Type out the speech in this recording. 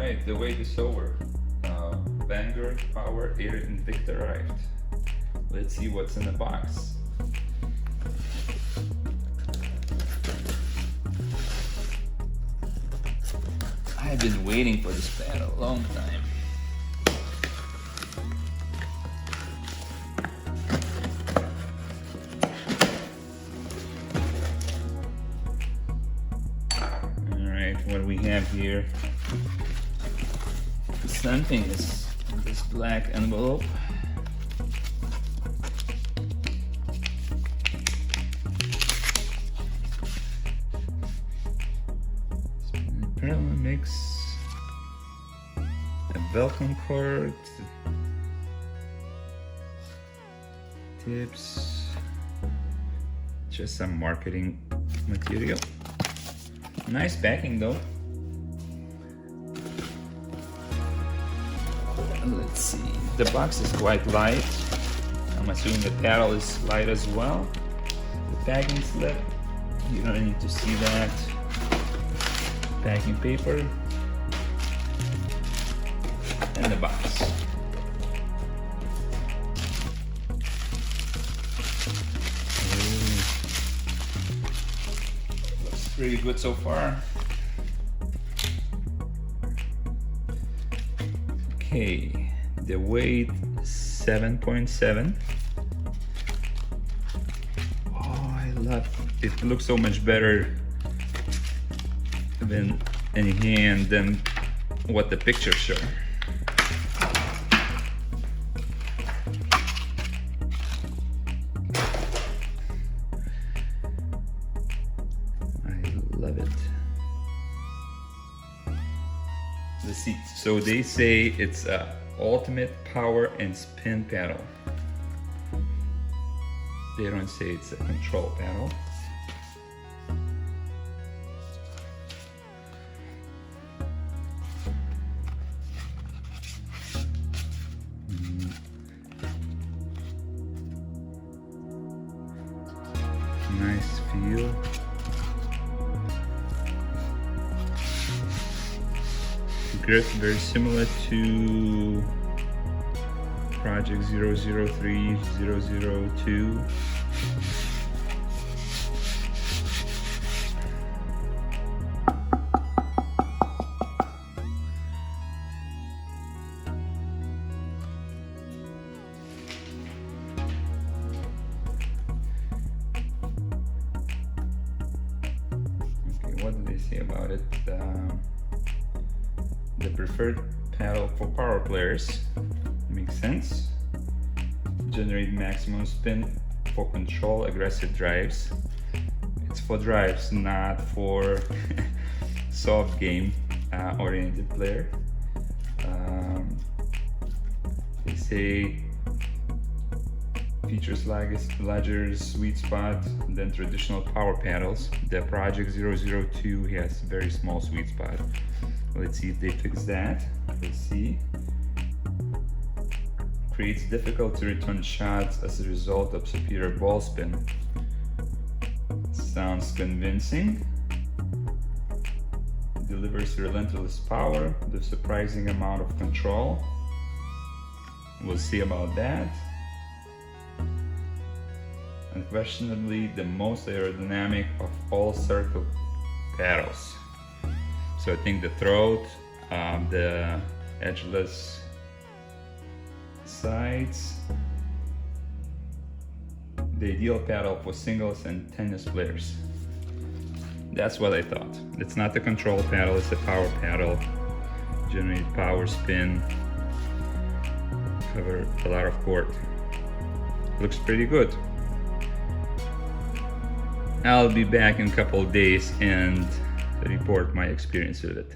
Alright, the wait is over. Vanguard Power Air Invikta arrived. Let's see what's in the box. I've been waiting for this paddle a long time. Alright, what we have here, something is in this black envelope. Apparently makes a welcome card, tips, just some marketing material. Nice packing though. Let's see, the box is quite light. I'm assuming the paddle is light as well. The packing slip, you don't need to see that. Packing paper and the box. Looks pretty good so far. Okay, the weight 7.7. Oh, I love it. It looks so much better than in hand than what the pictures show. I love it. The seats. So they say it's a ultimate power and spin paddle. They don't say it's a control paddle. Nice feel. Grip very similar to Project 003, 002. What do they say about it? The preferred paddle for power players. Makes sense. Generate maximum spin for control aggressive drives. It's for drives, not for soft game oriented player. They say features larger sweet spot than traditional power paddles. The Project 002 has very small sweet spot. Let's see if they fix that. Let's see. Creates difficult to return shots as a result of superior ball spin. Sounds convincing. Delivers relentless power with surprising amount of control. We'll see about that. Unquestionably the most aerodynamic of all circle paddles. So I think the throat, the edgeless sides, the ideal paddle for singles and tennis players. That's what I thought. It's not the control paddle, it's a power paddle. Generate power spin, cover a lot of court. Looks pretty good. I'll be back in a couple of days and report my experience with it.